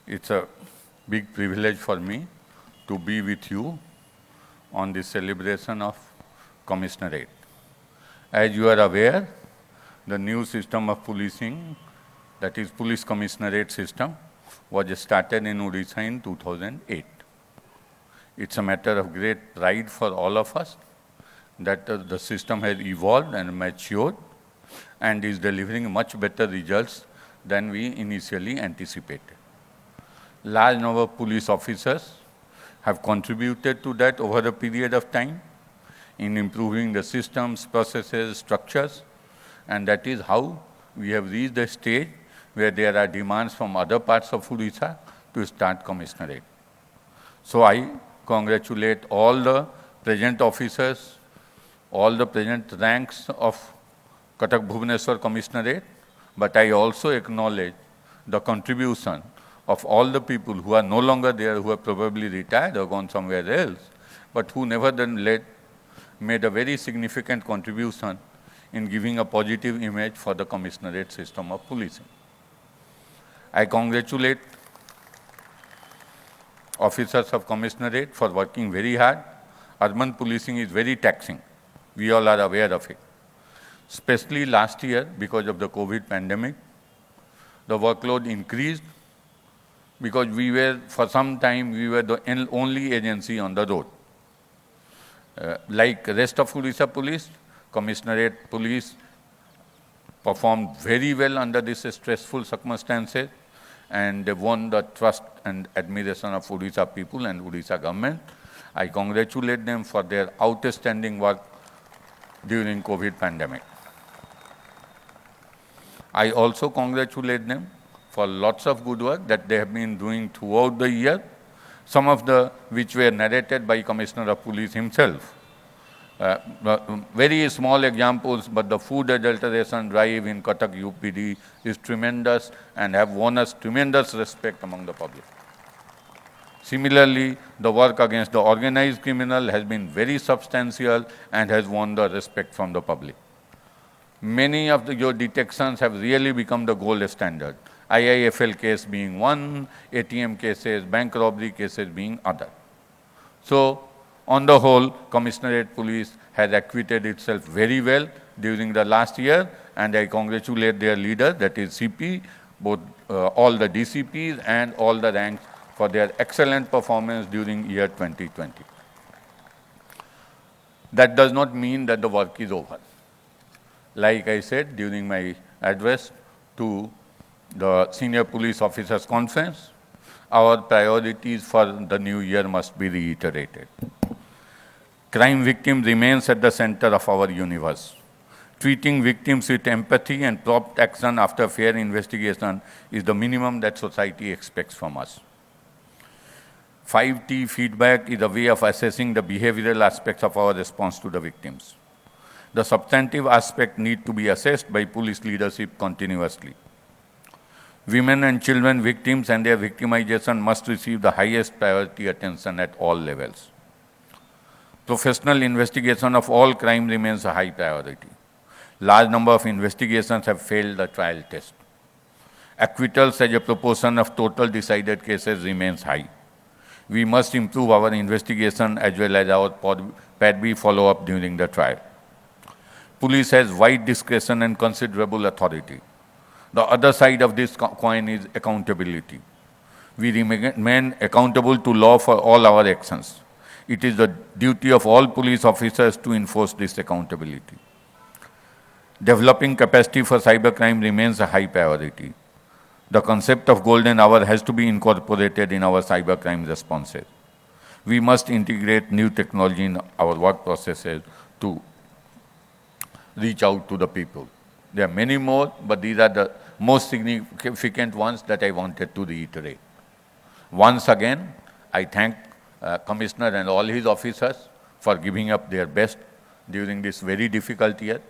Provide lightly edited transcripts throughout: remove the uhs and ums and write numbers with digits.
It's a big privilege for me to be with you on the celebration of Commissionerate. As you are aware, the new system of policing, that is Police Commissionerate system, was started in Odisha in 2008. It's a matter of great pride for all of us that the system has evolved and matured and is delivering much better results than we initially anticipated. Large number of police officers have contributed to that over a period of time in improving the systems, processes, structures, and that is how we have reached a stage where there are demands from other parts of Odisha to start Commissionerate. So I congratulate all the present officers, all the present ranks of Cuttack Bhubaneswar Commissionerate, but I also acknowledge the contribution of all the people who are no longer there, who have probably retired or gone somewhere else, but who nevertheless made a very significant contribution in giving a positive image for the Commissionerate system of policing. I congratulate officers of Commissionerate for working very hard. Urban policing is very taxing. We all are aware of it. Especially last year, because of the COVID pandemic, the workload increased because for some time, we were the only agency on the road. Like rest of Odisha police, Commissionerate police performed very well under these stressful circumstances, and they won the trust and admiration of Odisha people and Odisha government. I congratulate them for their outstanding work during COVID pandemic. I also congratulate them for lots of good work that they have been doing throughout the year, some of which were narrated by Commissioner of Police himself. Very small examples, but the food adulteration drive in Cuttack UPD is tremendous and have won us tremendous respect among the public. Similarly, the work against the organized criminal has been very substantial and has won the respect from the public. Many of your detections have really become the gold standard. IIFL case being one, ATM cases, bank robbery cases being other. So, on the whole, Commissionerate Police has acquitted itself very well during the last year, and I congratulate their leader, that is CP, both all the DCPs and all the ranks for their excellent performance during year 2020. That does not mean that the work is over. Like I said during my address to the Senior Police Officers Conference, our priorities for the new year must be reiterated. Crime victim remains at the center of our universe. Treating victims with empathy and prompt action after fair investigation is the minimum that society expects from us. 5T feedback is a way of assessing the behavioral aspects of our response to the victims. The substantive aspect need to be assessed by police leadership continuously. Women and children victims and their victimization must receive the highest priority attention at all levels. Professional investigation of all crime remains a high priority. Large number of investigations have failed the trial test. Acquittals as a proportion of total decided cases remains high. We must improve our investigation as well as our PADB follow-up during the trial. Police has wide discretion and considerable authority. The other side of this coin is accountability. We remain accountable to law for all our actions. It is the duty of all police officers to enforce this accountability. Developing capacity for cybercrime remains a high priority. The concept of golden hour has to be incorporated in our cybercrime responses. We must integrate new technology in our work processes to reach out to the people. There are many more, but these are the most significant ones that I wanted to reiterate. Once again, I thank Commissioner and all his officers for giving up their best during this very difficult year.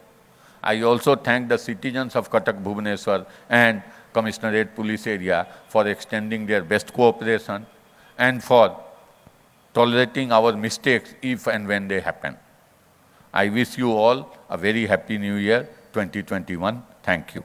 I also thank the citizens of Cuttack Bhubaneswar and Commissionerate Police area for extending their best cooperation and for tolerating our mistakes if and when they happen. I wish you all a very happy new year 2021. Thank you.